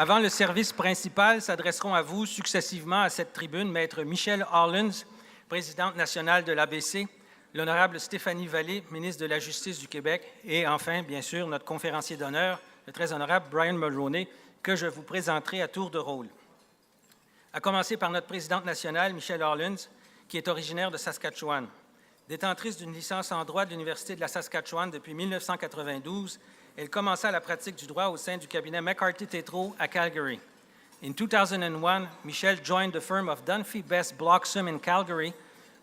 Avant le service principal, s'adresseront à vous successivement à cette tribune Maître Michele Hollins, présidente nationale de l'ABC, l'honorable Stéphanie Vallée, ministre de la Justice du Québec, et enfin, bien sûr, notre conférencier d'honneur, le très honorable Brian Mulroney, que je vous présenterai à tour de rôle. À commencer par notre présidente nationale, Michele Hollins, qui est originaire de Saskatchewan. Détentrice d'une licence en droit de l'Université de la Saskatchewan depuis 1992, elle commença la pratique du droit au sein du cabinet McCarthy-Tétrault à Calgary. In 2001, Michele joined the firm of Dunphy Best Bloxham in Calgary,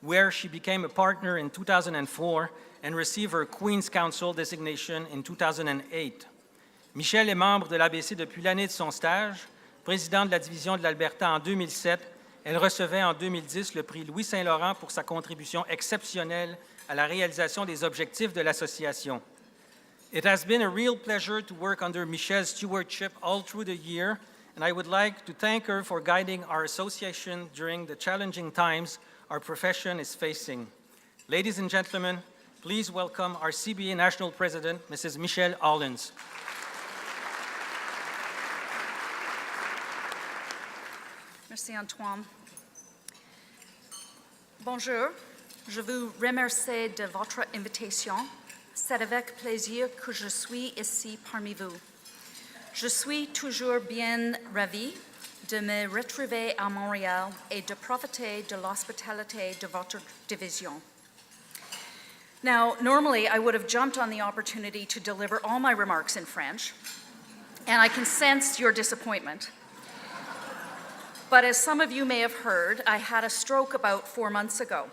where she became a partner in 2004 and received her Queen's Counsel designation in 2008. Michele est membre de l'ABC depuis l'année de son stage, présidente de la division de l'Alberta en 2007. Elle recevait en 2010 le prix Louis Saint-Laurent pour sa contribution exceptionnelle à la réalisation des objectifs de l'association. It has been a real pleasure to work under Michele's stewardship all through the year, and I would like to thank her for guiding our association during the challenging times our profession is facing. Ladies and gentlemen, please welcome our CBA National President, Mrs. Michele Hollins. Merci Antoine. Bonjour, je vous remercie de votre invitation. C'est avec plaisir que je suis ici parmi vous. Je suis toujours bien ravie de me retrouver à Montréal et de profiter de l'hospitalité de votre division. Now, normally I would have jumped on the opportunity to deliver all my remarks in French, and I can sense your disappointment. But as some of you may have heard, I had a stroke about 4 months ago.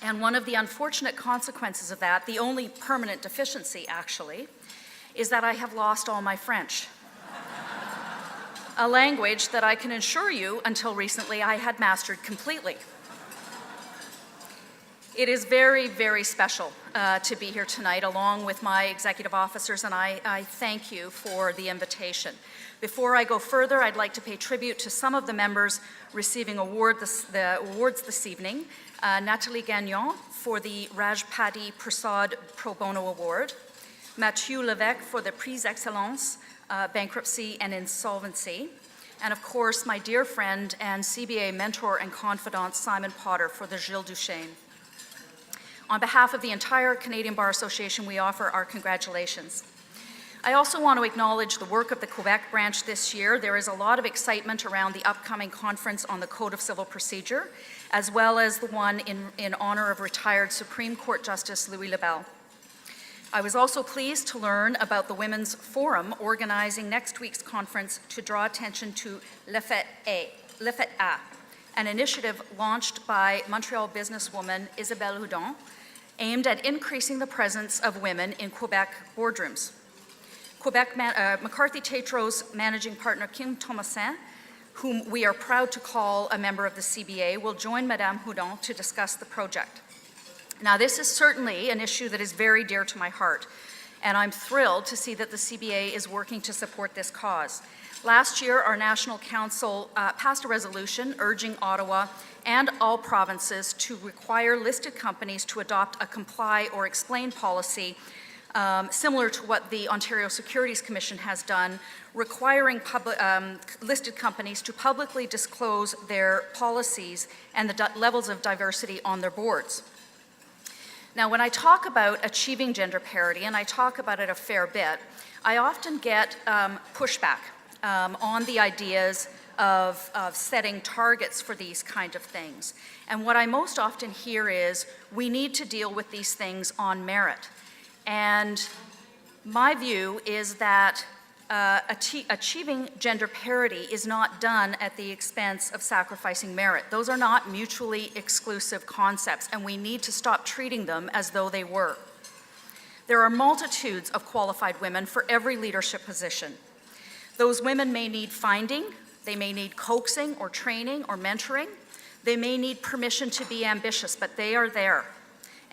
And one of the unfortunate consequences of that, the only permanent deficiency actually, is that I have lost all my French. A language that I can assure you until recently I had mastered completely. It is very, very special to be here tonight along with my executive officers, and I thank you for the invitation. Before I go further, I'd like to pay tribute to some of the members receiving the awards this evening. Nathalie Gagnon for the Rajpati Prasad Pro Bono Award, Mathieu Levesque for the Prix Excellence, Bankruptcy and Insolvency, and of course my dear friend and CBA mentor and confidant Simon Potter for the Gilles Duchesne. On behalf of the entire Canadian Bar Association, we offer our congratulations. I also want to acknowledge the work of the Quebec branch this year. There is a lot of excitement around the upcoming conference on the Code of Civil Procedure, as well as the one in honor of retired Supreme Court Justice Louis Lebel. I was also pleased to learn about the Women's Forum organizing next week's conference to draw attention to Le Fait A, an initiative launched by Montreal businesswoman Isabelle Houdon, aimed at increasing the presence of women in Quebec boardrooms. McCarthy-Tétrault's managing partner, Kim Thomasin, whom we are proud to call a member of the CBA, will join Madame Houdon to discuss the project. Now, this is certainly an issue that is very dear to my heart, and I'm thrilled to see that the CBA is working to support this cause. Last year, our National Council passed a resolution urging Ottawa and all provinces to require listed companies to adopt a comply or explain policy similar to what the Ontario Securities Commission has done, requiring listed companies to publicly disclose their policies and the levels of diversity on their boards. Now, when I talk about achieving gender parity, and I talk about it a fair bit, I often get pushback on the ideas of setting targets for these kind of things. And what I most often hear is, we need to deal with these things on merit. And my view is that achieving gender parity is not done at the expense of sacrificing merit. Those are not mutually exclusive concepts, and we need to stop treating them as though they were. There are multitudes of qualified women for every leadership position. Those women may need finding, they may need coaxing or training or mentoring, they may need permission to be ambitious, but they are there.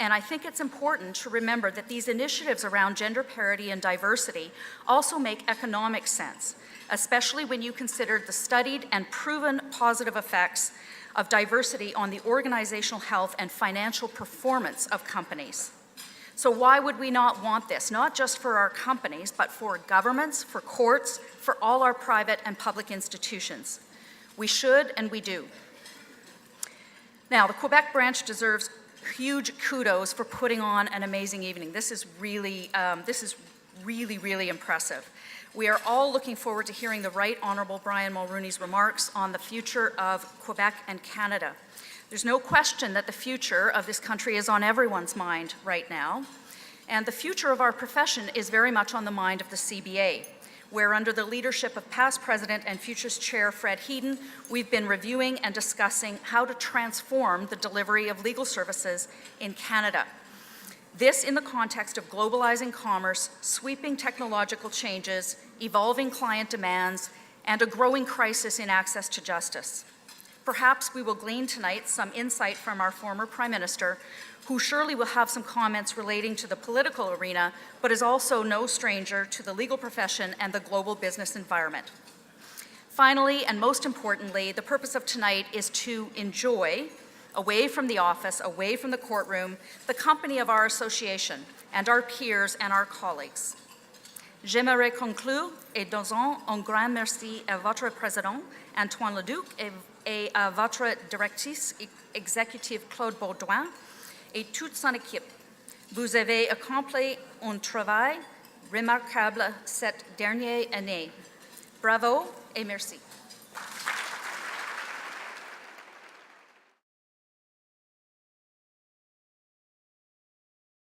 And I think it's important to remember that these initiatives around gender parity and diversity also make economic sense, especially when you consider the studied and proven positive effects of diversity on the organizational health and financial performance of companies. So why would we not want this? Not just for our companies, but for governments, for courts, for all our private and public institutions. We should and we do. Now, the Quebec branch deserves huge kudos for putting on an amazing evening. This is really, really impressive. We are all looking forward to hearing the Right Honourable Brian Mulroney's remarks on the future of Quebec and Canada. There's no question that the future of this country is on everyone's mind right now, and the future of our profession is very much on the mind of the CBA, where under the leadership of past President and Futures Chair Fred Heaton, we've been reviewing and discussing how to transform the delivery of legal services in Canada. This in the context of globalizing commerce, sweeping technological changes, evolving client demands, and a growing crisis in access to justice. Perhaps we will glean tonight some insight from our former Prime Minister, who surely will have some comments relating to the political arena, but is also no stranger to the legal profession and the global business environment. Finally, and most importantly, the purpose of tonight is to enjoy, away from the office, away from the courtroom, the company of our association and our peers and our colleagues. J'aimerais conclure et disons un grand merci à votre président, Antoine Leduc, et à votre directrice exécutive Claude Baudouin et toute son équipe. Vous avez accompli un travail remarquable cette dernière année. Bravo et merci.